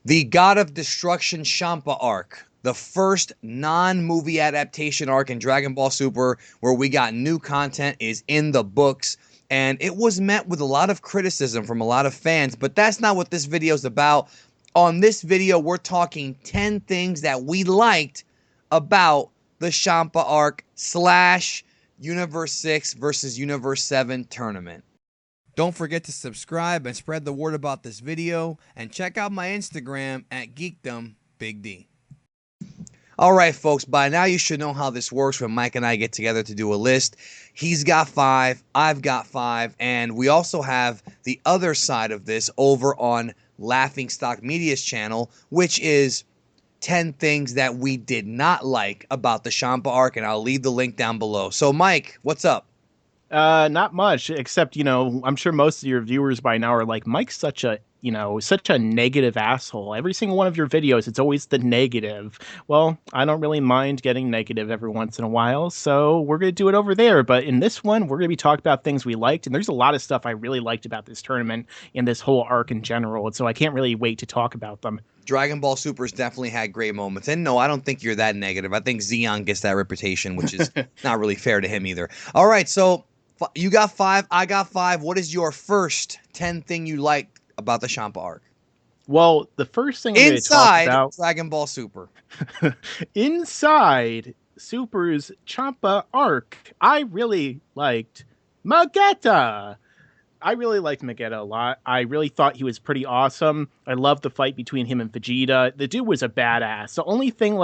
The God of Destruction Champa arc, the first non-movie adaptation arc in Dragon Ball Super where we got new content, is in the books, and it was met with a lot of criticism from a lot of fans, but that's not what this video is about. On this video, we're talking 10 things that we liked about the Champa arc slash Universe 6 versus Universe 7 tournament. Don't forget to subscribe and spread the word about this video, and check out my Instagram at GeekdomBigD. Alright folks, by now you should know how this works when Mike and I get together to do a list. He's got 5, I've got 5, and we also have the other side of this over on LaughingStock Media's channel, which is 10 things that we did not like about the Champa arc, and I'll leave the link down below. So Mike, what's up? Not much, except, I'm sure most of your viewers by now are like, Mike's such a negative asshole. Every single one of your videos, it's always the negative. Well, I don't really mind getting negative every once in a while, so we're going to do it over there. But in this one, we're going to be talking about things we liked, and there's a lot of stuff I really liked about this tournament and this whole arc in general, and so I can't really wait to talk about them. Dragon Ball Super's definitely had great moments. And no, I don't think you're that negative. I think Zeon gets that reputation, which is not really fair to him either. All right, so you got 5, I got 5. What is your first 10 thing you liked about the Champa arc? Well, the first thing I'm going to talk Inside about Dragon Ball Super. inside Super's Champa arc, I really liked Magetta. I really liked Magetta a lot. I really thought he was pretty awesome. I loved the fight between him and Vegeta. The dude was a badass. The only thing,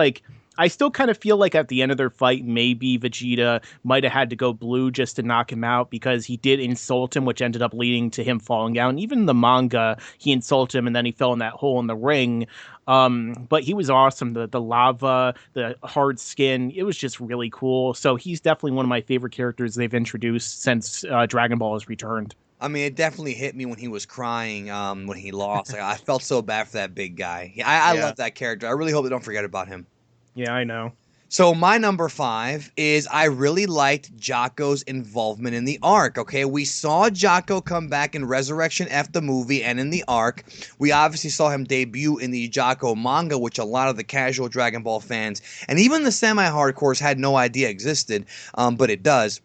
I still kind of feel like at the end of their fight, maybe Vegeta might have had to go blue just to knock him out because he did insult him, which ended up leading to him falling down. Even in the manga, he insulted him and then he fell in that hole in the ring. But he was awesome. The lava, the hard skin, it was just really cool. So he's definitely one of my favorite characters they've introduced since Dragon Ball has returned. I mean, it definitely hit me when he was crying when he lost. I felt so bad for that big guy. Yeah, I Yeah. love that character. I really hope they don't forget about him. Yeah, I know. So my number 5 is I really liked Jaco's involvement in the arc. Okay, we saw Jaco come back in Resurrection F the movie and in the arc. We obviously saw him debut in the Jaco manga, which a lot of the casual Dragon Ball fans and even the semi-hardcores had no idea existed, but it does.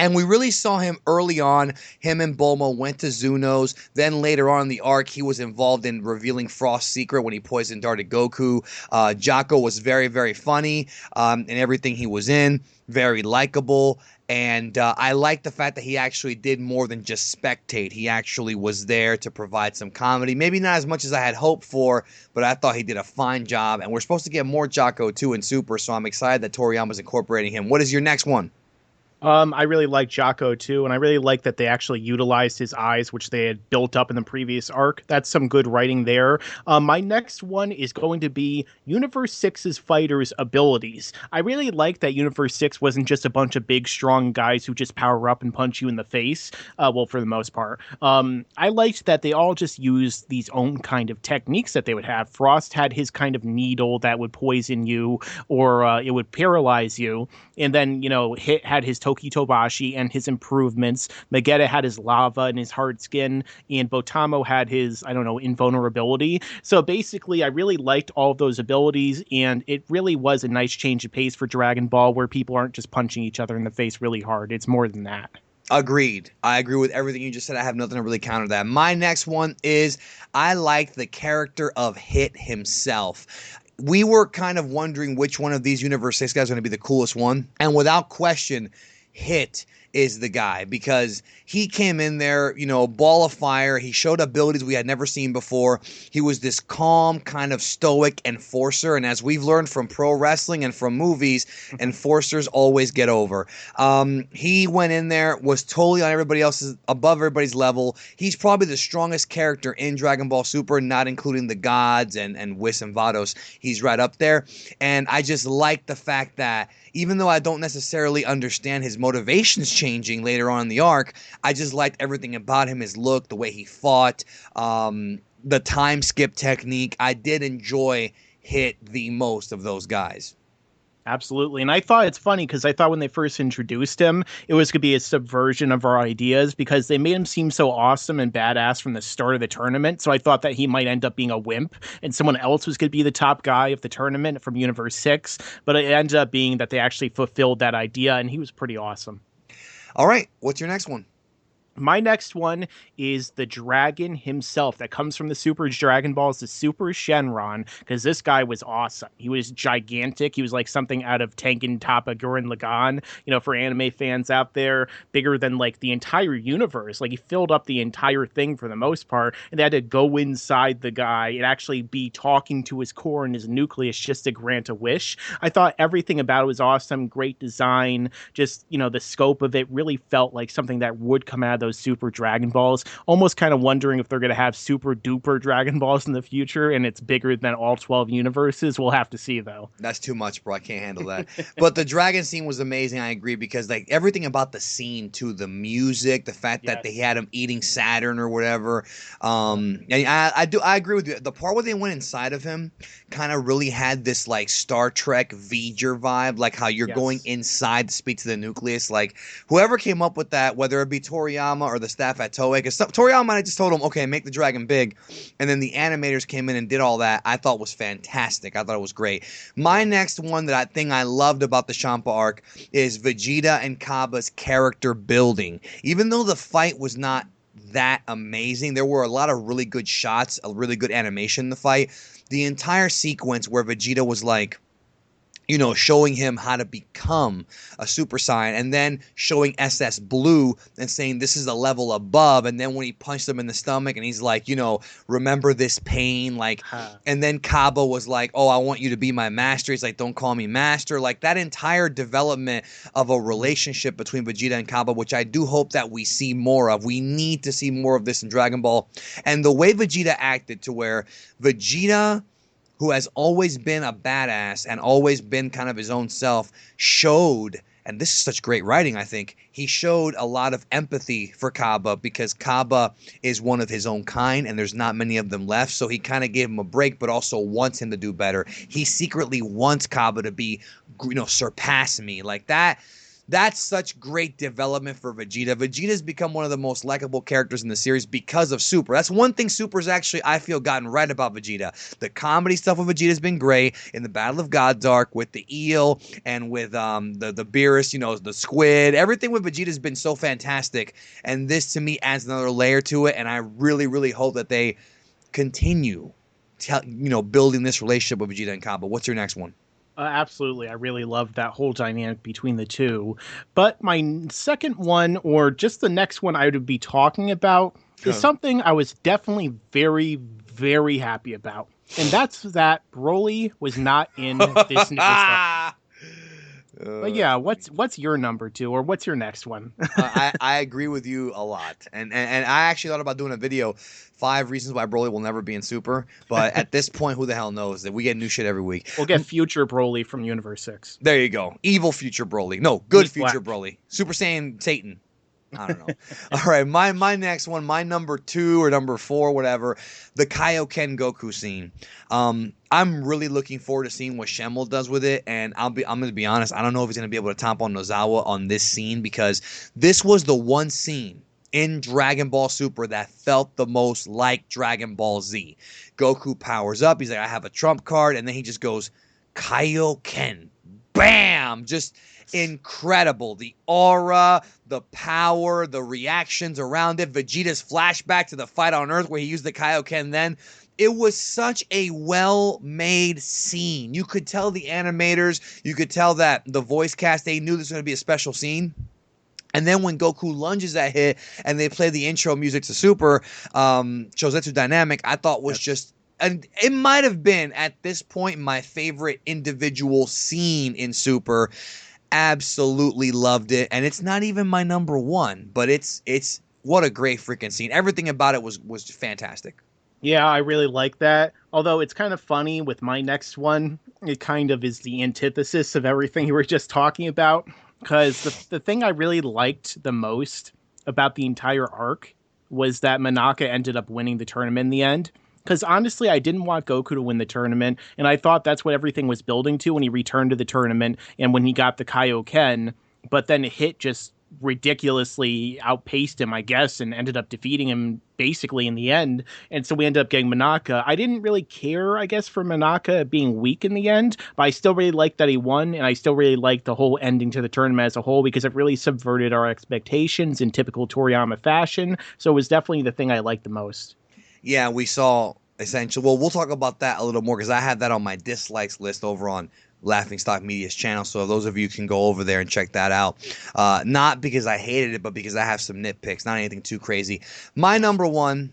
And we really saw him early on. Him and Bulma went to Zuno's. Then later on in the arc, he was involved in revealing Frost's secret when he poison darted Goku. Jaco was very, very funny in everything he was in. Very likable. And I like the fact that he actually did more than just spectate. He actually was there to provide some comedy. Maybe not as much as I had hoped for, but I thought he did a fine job. And we're supposed to get more Jaco too in Super, so I'm excited that Toriyama's incorporating him. What is your next one? I really like Jaco too, and I really like that they actually utilized his eyes, which they had built up in the previous arc. That's some good writing there. My next one is going to be Universe 6's fighters' abilities. I really like that Universe 6 wasn't just a bunch of big, strong guys who just power up and punch you in the face. Well, for the most part. I liked that they all just used these own kind of techniques that they would have. Frost had his kind of needle that would poison you, or it would paralyze you. And then, Hit had his Toki Tobashi and his improvements. Magetta had his lava and his hard skin, and Botamo had his, I don't know, invulnerability. So basically, I really liked all of those abilities, and it really was a nice change of pace for Dragon Ball where people aren't just punching each other in the face really hard. It's more than that. Agreed. I agree with everything you just said. I have nothing to really counter that. My next one is I like the character of Hit himself. We were kind of wondering which one of these Universe 6 guys is going to be the coolest one. And without question, Hit is the guy because he came in there, ball of fire. He showed abilities we had never seen before. He was this calm, kind of stoic enforcer. And as we've learned from pro wrestling and from movies, enforcers always get over. He went in there, was totally on above everybody's level. He's probably the strongest character in Dragon Ball Super, not including the gods and Whis and Vados. He's right up there. And I just like the fact that even though I don't necessarily understand his motivations changing later on in the arc, I just liked everything about him, his look, the way he fought, the time skip technique. I did enjoy Hit the most of those guys. Absolutely. And I thought it's funny because I thought when they first introduced him, it was going to be a subversion of our ideas because they made him seem so awesome and badass from the start of the tournament. So I thought that he might end up being a wimp and someone else was going to be the top guy of the tournament from Universe 6. But it ended up being that they actually fulfilled that idea and he was pretty awesome. All right, what's your next one? My next one is the dragon himself that comes from the Super Dragon Balls, the Super Shenron, because this guy was awesome. He was gigantic. He was like something out of Tengen Toppa Gurren Lagann, for anime fans out there, bigger than like the entire universe. Like he filled up the entire thing for the most part, and they had to go inside the guy and actually be talking to his core and his nucleus just to grant a wish. I thought everything about it was awesome, great design, just, the scope of it really felt like something that would come out of those Super Dragon Balls. Almost kind of wondering if they're going to have super duper Dragon Balls in the future and it's bigger than all 12 universes. We'll have to see, though. That's too much, bro. I can't handle that. But the dragon scene was amazing. I agree because like everything about the scene too, the music, the fact that they had him eating Saturn or whatever. And I agree with you. The part where they went inside of him kind of really had this like Star Trek V'ger vibe, like how you're going inside to speak to the nucleus. Like whoever came up with that, whether it be Toriyama or the staff at Toei, because Toriyama might have just told him, okay, make the dragon big, and then the animators came in and did all that. I thought was fantastic. I thought it was great. My next one that I loved about the Champa arc is Vegeta and Cabba's character building. Even though the fight was not that amazing, there were a lot of really good shots, a really good animation in the fight. The entire sequence where Vegeta was like, showing him how to become a Super Saiyan, and then showing SS Blue and saying this is a level above, and then when he punched him in the stomach and he's like, remember this pain, like, and then Cabba was like, oh, I want you to be my master. He's like, don't call me master. Like that entire development of a relationship between Vegeta and Cabba, which I do hope that we see more of. We need to see more of this in Dragon Ball. And the way Vegeta acted, to where Vegeta, who has always been a badass and always been kind of his own self, showed, and this is such great writing, I think, he showed a lot of empathy for Cabba because Cabba is one of his own kind and there's not many of them left, so he kind of gave him a break but also wants him to do better. He secretly wants Cabba to be, surpass me. Like that. That's such great development for Vegeta. Vegeta's become one of the most likable characters in the series because of Super. That's one thing Super's actually, I feel, gotten right about Vegeta. The comedy stuff with Vegeta's been great. In the Battle of Godark, with the eel, and with the Beerus, the squid. Everything with Vegeta's been so fantastic. And this, to me, adds another layer to it. And I really, really hope that they continue, building this relationship with Vegeta and Cabba. What's your next one? Absolutely. I really love that whole dynamic between the two. But my second one, or just the next one I would be talking about, is something I was definitely very, very happy about. And that's that Broly was not in this new stuff. But yeah, what's your number two, or what's your next one? I agree with you a lot, and I actually thought about doing a video, 5 reasons why Broly will never be in Super. But at this point, who the hell knows? That we get new shit every week. We'll get future Broly from Universe 6. There you go, evil future Broly. No, good future Broly. Super Saiyan Satan. I don't know. All right, my next one, my number 2 or number 4, whatever, the Kaioken Goku scene. I'm really looking forward to seeing what Shenmue does with it, and I'm going to be honest, I don't know if he's going to be able to top on Nozawa on this scene, because this was the one scene in Dragon Ball Super that felt the most like Dragon Ball Z. Goku powers up, he's like, I have a trump card, and then he just goes, Kaioken. Bam! Just incredible. The aura, the power, the reactions around it. Vegeta's flashback to the fight on Earth where he used the Kaioken then. It was such a well-made scene. You could tell the animators, you could tell that the voice cast, they knew this was going to be a special scene. And then when Goku lunges that hit and they play the intro music to Super, Shozetsu Dynamic, I thought was just... And it might have been, at this point, my favorite individual scene in Super. Absolutely loved it. And it's not even my number 1, but it's what a great freaking scene. Everything about it was fantastic. Yeah, I really like that. Although it's kind of funny with my next one, it kind of is the antithesis of everything you were just talking about. Because the thing I really liked the most about the entire arc was that Monaka ended up winning the tournament in the end. because honestly, I didn't want Goku to win the tournament, and I thought that's what everything was building to when he returned to the tournament and when he got the Kaioken. But then Hit just ridiculously outpaced him, I guess, and ended up defeating him basically in the end. And so we ended up getting Monaka. I didn't really care, I guess, for Monaka being weak in the end, but I still really liked that he won, and I still really liked the whole ending to the tournament as a whole because it really subverted our expectations in typical Toriyama fashion. So it was definitely the thing I liked the most. Yeah, we saw essentially. Well, we'll talk about that a little more because I had that on my dislikes list over on Laughing Stock Media's channel. So those of you can go over there and check that out. Not because I hated it, but because I have some nitpicks. Not anything too crazy. My number one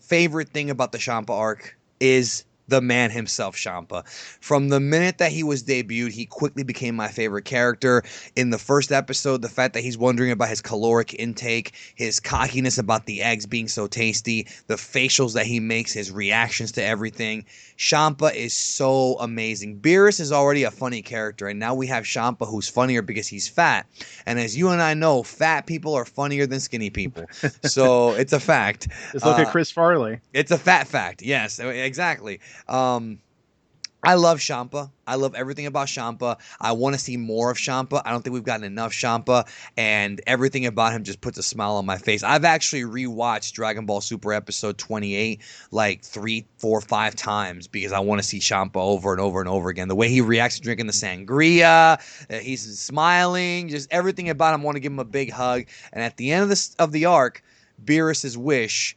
favorite thing about the Champa arc is the man himself, Champa. From the minute that he was debuted, he quickly became my favorite character. In the first episode, the fact that he's wondering about his caloric intake, his cockiness about the eggs being so tasty, the facials that he makes, his reactions to everything. Champa is so amazing. Beerus is already a funny character, and now we have Champa who's funnier because he's fat. And as you and I know, fat people are funnier than skinny people. So it's a fact. Just look at Chris Farley. It's a fat fact. Yes, exactly. I love Champa. I love everything about Champa. I want to see more of Champa. I don't think we've gotten enough Champa, and everything about him just puts a smile on my face. I've actually rewatched Dragon Ball Super episode 28 like 3, 4, 5 times because I want to see Champa over and over and over again. The way he reacts to drinking the sangria, he's smiling, just everything about him. I want to give him a big hug. And at the end of the arc, Beerus's wish,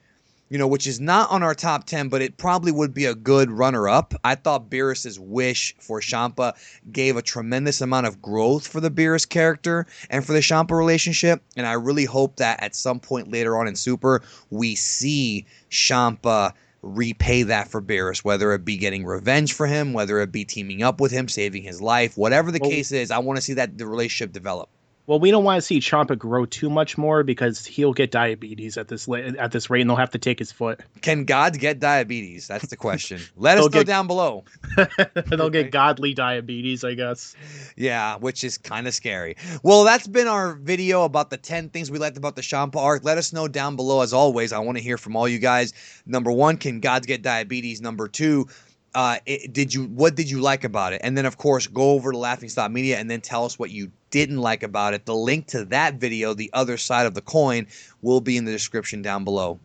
which is not on our top 10, but it probably would be a good runner-up. I thought Beerus's wish for Champa gave a tremendous amount of growth for the Beerus character and for the Champa relationship, and I really hope that at some point later on in Super, we see Champa repay that for Beerus, whether it be getting revenge for him, whether it be teaming up with him, saving his life, whatever the case is. I want to see the relationship develop. Well, we don't want to see Champa grow too much more because he'll get diabetes at this rate, and they'll have to take his foot. Can gods get diabetes? That's the question. Let us know down below. They'll get godly diabetes, I guess. Yeah, which is kind of scary. Well, that's been our video about the 10 things we liked about the Champa arc. Let us know down below. As always, I want to hear from all you guys. Number 1, can gods get diabetes? Number 2, what did you like about it? And then, of course, go over to Laughing Stock Media and then tell us what you didn't like about it. The link to that video, the other side of the coin, will be in the description down below.